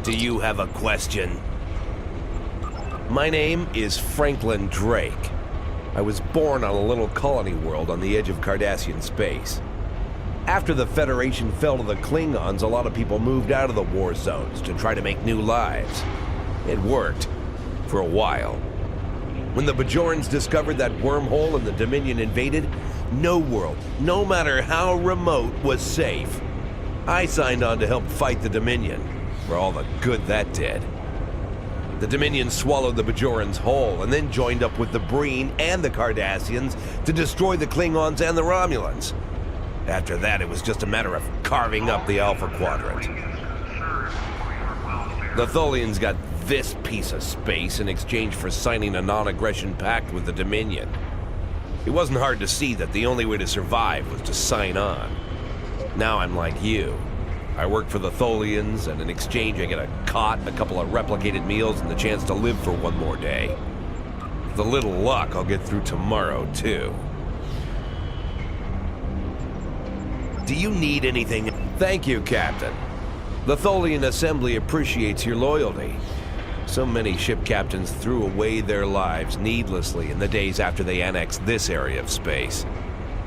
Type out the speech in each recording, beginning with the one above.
Do you have a question? My name is Franklin Drake. I was born on a little colony world on the edge of Cardassian space. After the Federation fell to the Klingons, a lot of people moved out of the war zones to try to make new lives. It worked. For a while. When the Bajorans discovered that wormhole and the Dominion invaded, no world, no matter how remote, was safe. I signed on to help fight the Dominion, for all the good that did. The Dominion swallowed the Bajorans whole and then joined up with the Breen and the Cardassians to destroy the Klingons and the Romulans. After that, it was just a matter of carving up the Alpha Quadrant. The Tholians got this piece of space in exchange for signing a non-aggression pact with the Dominion. It wasn't hard to see that the only way to survive was to sign on. Now I'm like you. I work for the Tholians, and in exchange I get a cot, a couple of replicated meals, and the chance to live for one more day. With a little luck, I'll get through tomorrow, too. Do you need anything? Thank you, Captain. The Tholian Assembly appreciates your loyalty. So many ship captains threw away their lives needlessly in the days after they annexed this area of space.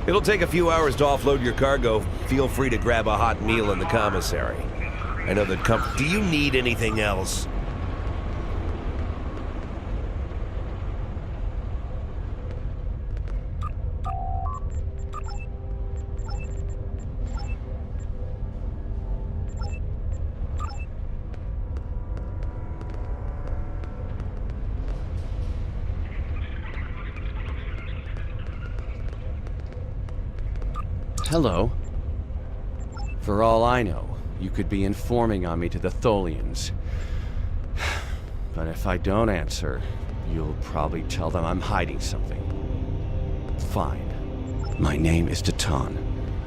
It'll take a few hours to offload your cargo. Feel free to grab a hot meal in the commissary. I know that Do you need anything else? Hello. For all I know, you could be informing on me to the Tholians. But if I don't answer, you'll probably tell them I'm hiding something. Fine. My name is Datan.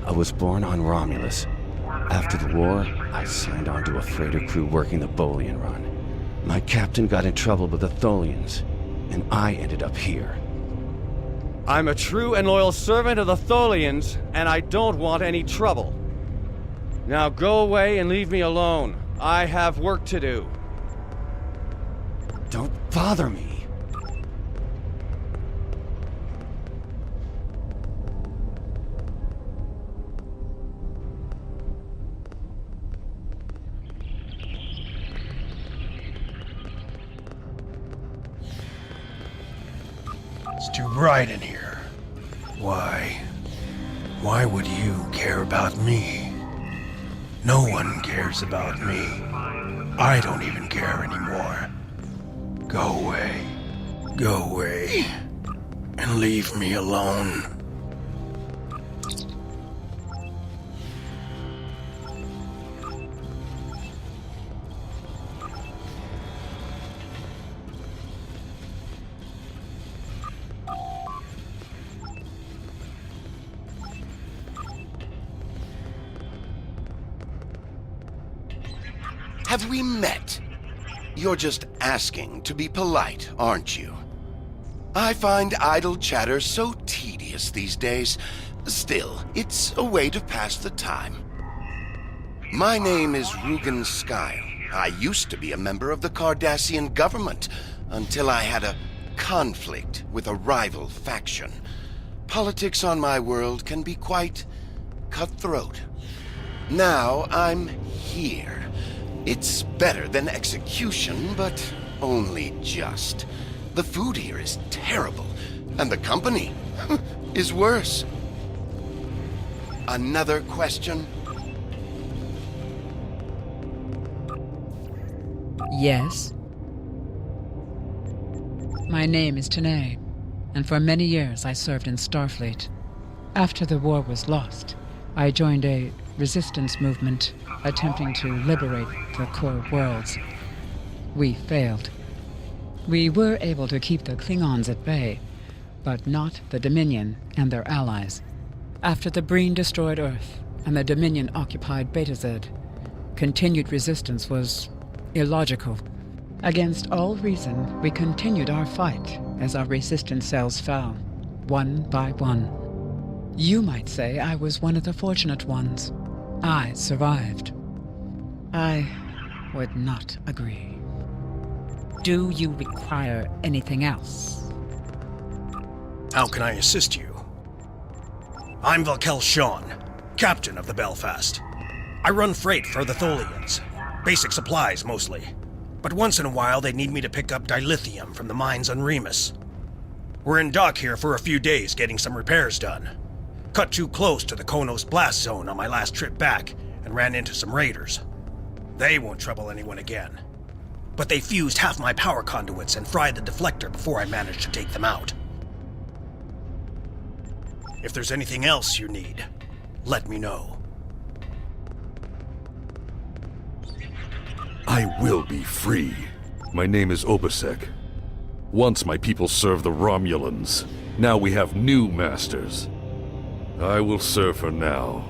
I was born on Romulus. After the war, I signed on to a freighter crew working the Bolian run. My captain got in trouble with the Tholians, and I ended up here. I'm a true and loyal servant of the Tholians, and I don't want any trouble. Now go away and leave me alone. I have work to do. Don't bother me. It's too bright in here. Why? Why would you care about me? No one cares about me. I don't even care anymore. Go away. Go away. And leave me alone. Have we met? You're just asking to be polite, aren't you? I find idle chatter so tedious these days. Still, it's a way to pass the time. My name is Rugen Skyle. I used to be a member of the Cardassian government until I had a conflict with a rival faction. Politics on my world can be quite cutthroat. Now I'm here. It's better than execution, but only just. The food here is terrible, and the company is worse. Another question? Yes. My name is Tanae, and for many years I served in Starfleet. After the war was lost, I joined a resistance movement attempting to liberate the core worlds. We failed. We were able to keep the Klingons at bay, but not the Dominion and their allies. After the Breen destroyed Earth and the Dominion occupied Betazed, continued resistance was illogical. Against all reason, we continued our fight as our resistance cells fell, one by one. You might say I was one of the fortunate ones. I survived. I would not agree. Do you require anything else? How can I assist you? I'm Valkel Shawn, captain of the Belfast. I run freight for the Tholians. Basic supplies, mostly. But once in a while, they need me to pick up dilithium from the mines on Remus. We're in dock here for a few days getting some repairs done. Cut too close to the Konos blast zone on my last trip back and ran into some raiders. They won't trouble anyone again. But they fused half my power conduits and fried the deflector before I managed to take them out. If there's anything else you need, let me know. I will be free. My name is Obasek. Once my people served the Romulans. Now we have new masters. I will serve for now,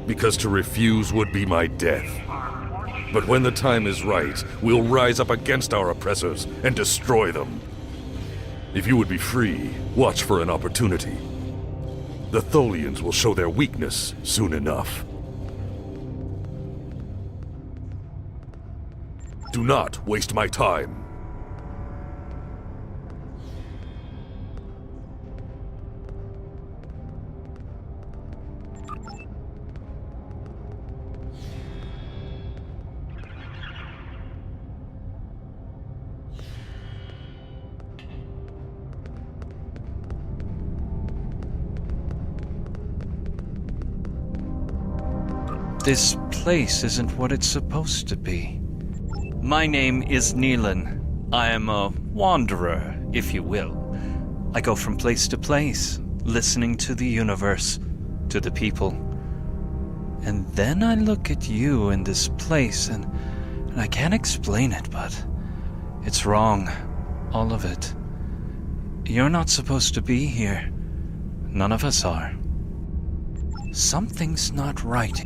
because to refuse would be my death. But when the time is right, we'll rise up against our oppressors and destroy them. If you would be free, watch for an opportunity. The Tholians will show their weakness soon enough. Do not waste my time. This place isn't what it's supposed to be. My name is Neelan. I am a wanderer, if you will. I go from place to place, listening to the universe, to the people. And then I look at you in this place, and I can't explain it, but it's wrong. All of it. You're not supposed to be here. None of us are. Something's not right.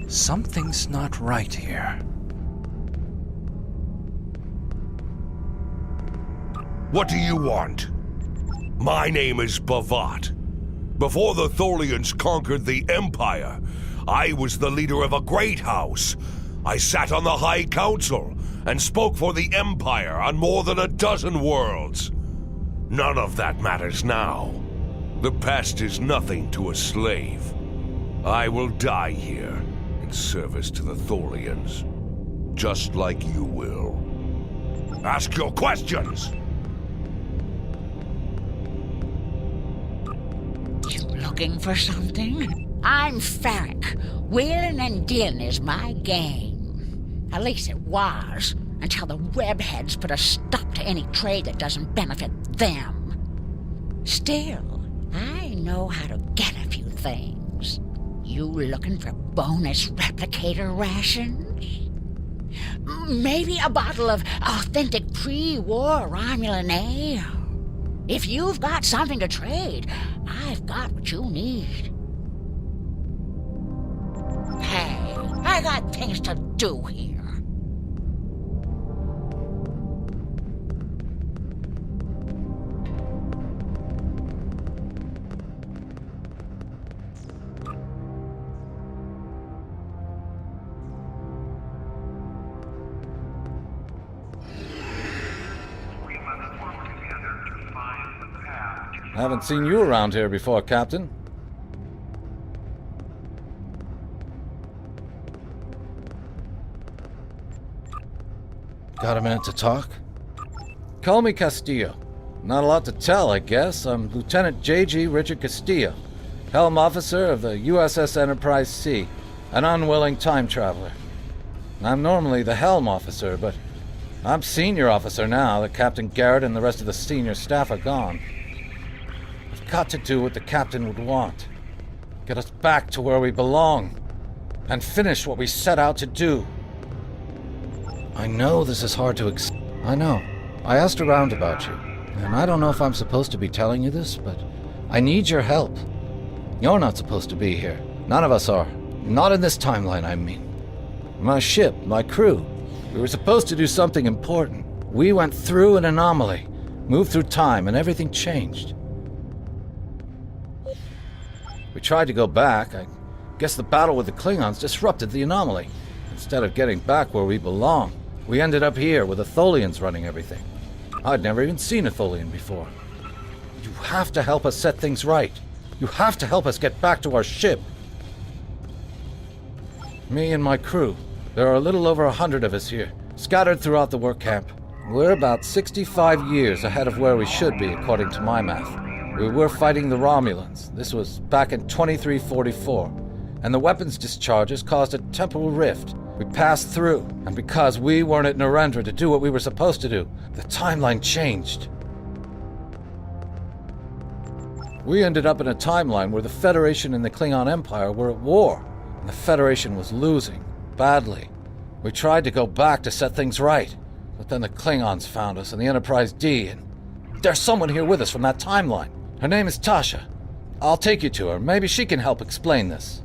Something's not right here. What do you want? My name is Bavat. Before the Tholians conquered the Empire, I was the leader of a great house. I sat on the High Council and spoke for the Empire on more than a dozen worlds. None of that matters now. The past is nothing to a slave. I will die here in service to the Tholians, just like you will. Ask your questions! You looking for something? I'm Ferric. Wheeling and dealing is my game. At least it was, until the webheads put a stop to any trade that doesn't benefit them. Still, I know how to get a few things. You looking for bonus replicator rations? Maybe a bottle of authentic pre-war Romulan ale? If you've got something to trade, I've got what you need. Hey, I got things to do here. I haven't seen you around here before, Captain. Got a minute to talk? Call me Castillo. Not a lot to tell, I guess. I'm Lieutenant J.G. Richard Castillo, Helm Officer of the USS Enterprise C, an unwilling time traveler. I'm normally the Helm Officer, but I'm Senior Officer now that Captain Garrett and the rest of the senior staff are gone. I've got to do what the Captain would want. Get us back to where we belong, and finish what we set out to do. I know this is hard to I know. I asked around about you, and I don't know if I'm supposed to be telling you this, but I need your help. You're not supposed to be here. None of us are. Not in this timeline, I mean. My ship, my crew. We were supposed to do something important. We went through an anomaly, moved through time, and everything changed. We tried to go back. I guess the battle with the Klingons disrupted the anomaly. Instead of getting back where we belong, we ended up here with the Tholians running everything. I'd never even seen a Tholian before. You have to help us set things right. You have to help us get back to our ship. Me and my crew. There are a little over 100 of us here, scattered throughout the work camp. We're about 65 years ahead of where we should be, according to my math. We were fighting the Romulans. This was back in 2344, and the weapons discharges caused a temporal rift. We passed through, and because we weren't at Narendra to do what we were supposed to do, the timeline changed. We ended up in a timeline where the Federation and the Klingon Empire were at war, and the Federation was losing, badly. We tried to go back to set things right, but then the Klingons found us and the Enterprise D, and there's someone here with us from that timeline. Her name is Tasha. I'll take you to her. Maybe she can help explain this.